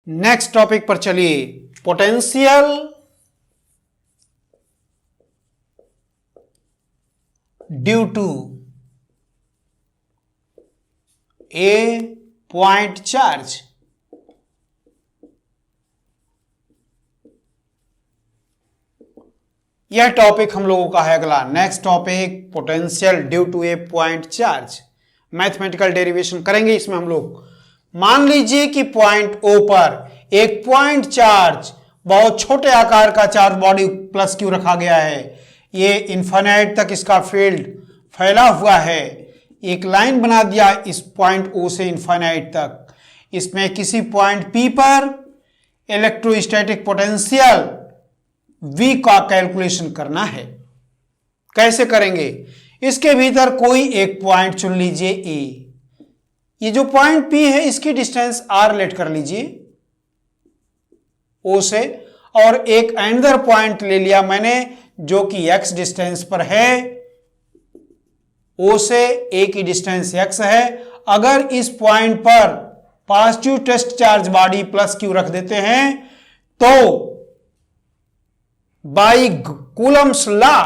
Next topic पर चलिए। Potential due to a point charge. यह टॉपिक हम लोगों का है अगला। Next topic potential due to a point charge. Mathematical derivation करेंगे इसमें हम लोग। मान लीजिए कि पॉइंट ओ पर एक पॉइंट चार्ज, बहुत छोटे आकार का चार्ज बॉडी प्लस क्यू रखा गया है। ये इनफाइनाइट तक इसका फील्ड फैला हुआ है। एक लाइन बना दिया इस पॉइंट ओ से इनफाइनाइट तक। इसमें किसी पॉइंट पी पर इलेक्ट्रोस्टैटिक पोटेंशियल V का कैलकुलेशन करना है। कैसे करेंगे? इसके भीतर कोई एक पॉइंट चुन लीजिए ए। ये जो पॉइंट P है इसकी डिस्टेंस R लेट कर लीजिए O से, और एक अनदर पॉइंट ले लिया मैंने जो कि X डिस्टेंस पर है। O से A की डिस्टेंस X है। अगर इस पॉइंट पर positive test charge body plus Q रख देते हैं तो बाई कूलम्स लॉ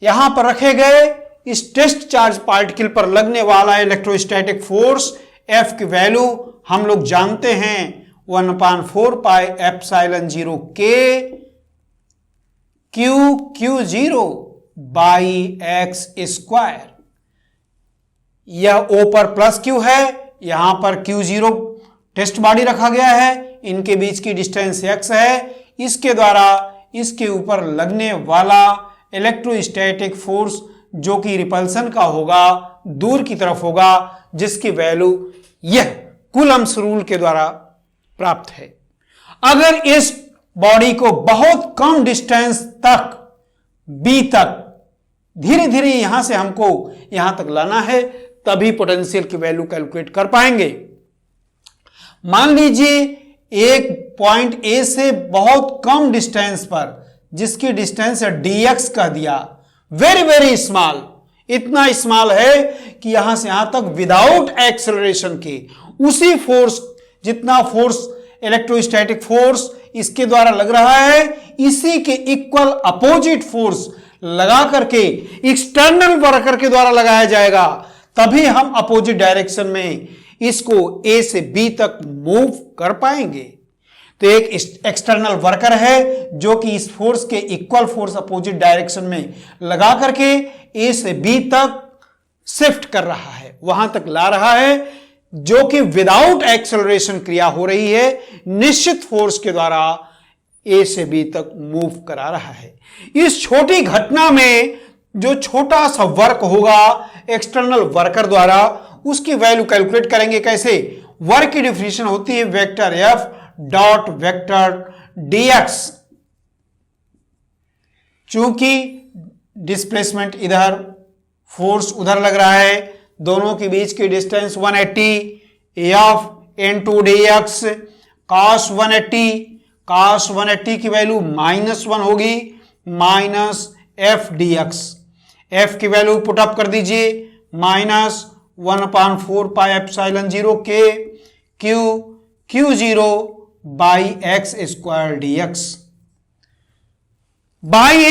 यहां पर रखे गए इस टेस्ट चार्ज पार्टिकल पर लगने वाला इलेक्ट्रोस्टैटिक फोर्स F की वैल्यू हम लोग जानते हैं 1/4 pi epsilon 0 K Q0 by x square. यह O पर प्लस Q है, यहां पर Q0 टेस्ट बॉडी रखा गया है, इनके बीच की डिस्टेंस x है। इसके द्वारा इसके ऊपर लगने वाला इलेक्ट्रोस्टैटिक फोर्स जो कि रिपल्सन का होगा, दूर की तरफ होगा, जिसकी वैल्यू यह कूलम्स रूल के द्वारा प्राप्त है। अगर इस बॉडी को बहुत कम डिस्टेंस तक B तक धीरे धीरे यहां से हमको यहां तक लाना है, तभी पोटेंशियल की वैल्यू कैलकुलेट कर पाएंगे। मान लीजिए एक पॉइंट ए से बहुत कम डिस्टेंस पर, जिसकी डिस्टेंस dx कह दिया, वेरी वेरी स्मॉल, इतना स्मॉल है कि यहां से यहां तक विदाउट एक्सेलरेशन के उसी फोर्स, जितना फोर्स इलेक्ट्रोस्टैटिक फोर्स इसके द्वारा लग रहा है, इसी के इक्वल अपोजिट फोर्स लगा करके एक्सटर्नल वर्कर के द्वारा लगाया जाएगा, तभी हम अपोजिट डायरेक्शन में इसको A से B तक मूव कर पाएंगे। तो एक एक्सटर्नल वर्कर है जो कि इस फोर्स के इक्वल फोर्स अपोजिट डायरेक्शन में लगा करके A से B तक शिफ्ट कर रहा है, वहां तक ला रहा है, जो कि विदाउट एक्सेलरेशन क्रिया हो रही है, निश्चित फोर्स के द्वारा A से B तक मूव करा रहा है। इस छोटी घटना में जो छोटा सा वर्क होगा एक्सटर्नल वर्कर द्वारा, उसकी वैल्यू कैलकुलेट करेंगे। कैसे? वर्क की डिफिनेशन होती है vector F dot vector dx। चूंकि डिस्प्लेसमेंट इधर, फोर्स उधर लग रहा है, दोनों के बीच की distance 180, F into dx cos 180 की वैल्यू -1 होगी, माइनस F dx। F की वैल्यू पुटअप कर दीजिए, -1/4 pi epsilon 0 K Q0 by x square dx। By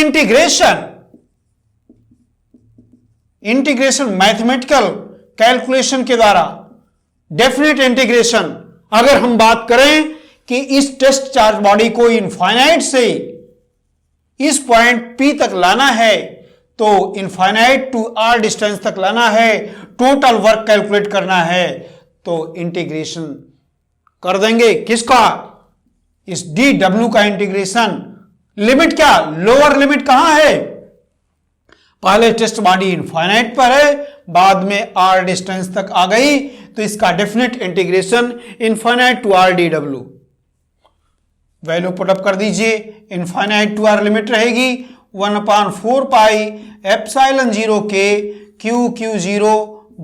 integration mathematical calculation के द्वारा, डेफिनेट इंटीग्रेशन, अगर हम बात करें कि इस टेस्ट चार्ज बॉडी को इनफाइनाइट से इस पॉइंट P तक लाना है, तो इनफाइनाइट टू R डिस्टेंस तक लाना है, टोटल वर्क कैलकुलेट करना है, तो इंटीग्रेशन कर देंगे। किसका? इस dw का इंटीग्रेशन। लिमिट क्या? लोअर लिमिट कहां है? पहले टेस्ट बॉडी इनफाइनाइट पर है, बाद में R डिस्टेंस तक आ गई, तो इसका definite integration infinite to R dw। Value put up कर दीजिए, इनफाइनाइट टू R लिमिट रहेगी 1/4 pi epsilon 0 K Q0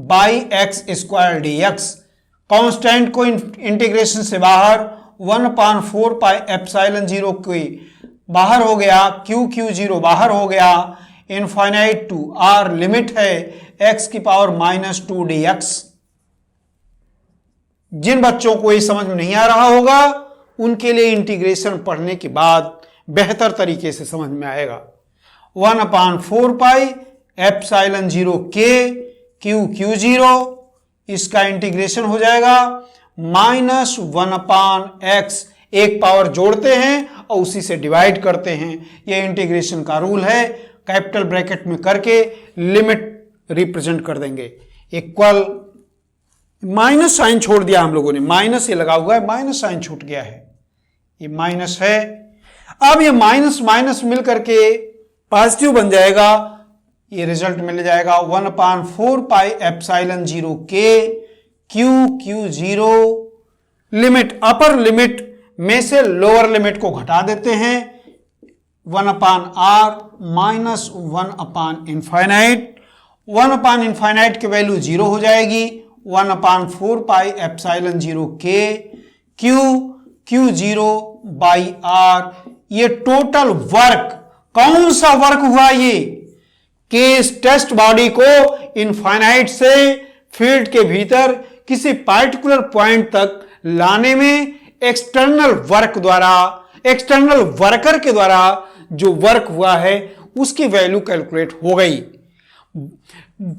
by x square dx। Constant को इंटीग्रेशन से बाहर 1/4 पाई एप्सिलॉन 0 K बाहर हो गया, Q0 बाहर हो गया, इनफाइनाइट टू R लिमिट है, x की पावर -2dx। जिन बच्चों को ये समझ में नहीं आ रहा होगा उनके लिए इंटीग्रेशन पढ़ने के बाद बेहतर तरीके से समझ में आएगा। 1/4 पाई एप्सिलॉन 0 k q0, इसका इंटीग्रेशन हो जाएगा -1/x, एक पावर जोड़ते हैं और उसी से डिवाइड करते हैं। यह इंटीग्रेशन का रूल है। कैपिटल ब्रैकेट में करके लिमिट रिप्रेजेंट कर देंगे। इक्वल माइनस साइन छोड़ दिया हम लोगों ने, माइनस ये लगा हुआ है, माइनस साइन छूट गया है, ये माइनस है। अब ये माइनस माइनस मिल करके पॉजिटिव बन जाएगा, ये रिजल्ट मिल जाएगा 1/4 pi epsilon 0 k q0। Limit, upper limit में से लोअर लिमिट को घटा देते हैं, 1/r माइनस 1/इनफाइनाइट। 1/इनफाइनाइट की वैल्यू 0 हो जाएगी, 1/4 pi epsilon 0 k q0 by r। ये टोटल वर्क, कौन सा वर्क हुआ ये, कि इस टेस्ट बॉडी को इनफाइनाइट से फील्ड के भीतर किसी पार्टिकुलर पॉइंट तक लाने में एक्सटर्नल वर्क द्वारा, एक्सटर्नल वर्कर के द्वारा जो वर्क हुआ है उसकी वैल्यू कैलकुलेट हो गई।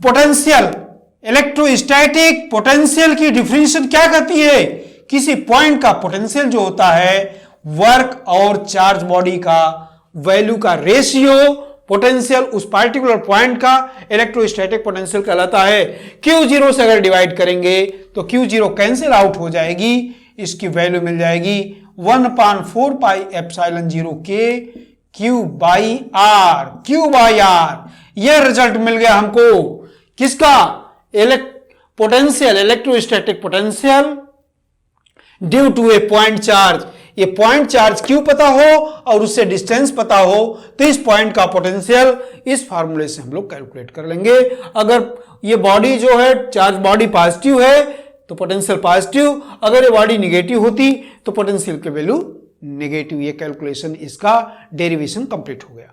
पोटेंशियल, इलेक्ट्रोस्टैटिक पोटेंशियल की डिफिनेशन क्या कहती है, किसी पॉइंट का पोटेंशियल जो होता है वर्क और चार्ज बॉडी का वैल्यू का रेशियो, पोटेंशियल उस पार्टिकुलर पॉइंट का इलेक्ट्रोस्टैटिक पोटेंशियल कहलाता है। Q0 से अगर डिवाइड करेंगे तो Q0 कैंसिल आउट हो जाएगी, इसकी वैल्यू मिल जाएगी 1/4 pi epsilon 0 k q by r। यह रिजल्ट मिल गया हमको किसका, potential, electrostatic potential due to a point charge. ये पॉइंट चार्ज क्यों पता हो और उससे डिस्टेंस पता हो तो इस पॉइंट का पोटेंशियल इस फार्मूले से हम लोग कैलकुलेट कर लेंगे। अगर ये बॉडी जो है चार्ज बॉडी पॉजिटिव है तो पोटेंशियल पॉजिटिव, अगर ये बॉडी निगेटिव होती तो पोटेंशियल की वैल्यू नेगेटिव। ये कैलकुलेशन, इसका डेरिवेशन कंप्लीट हो गया।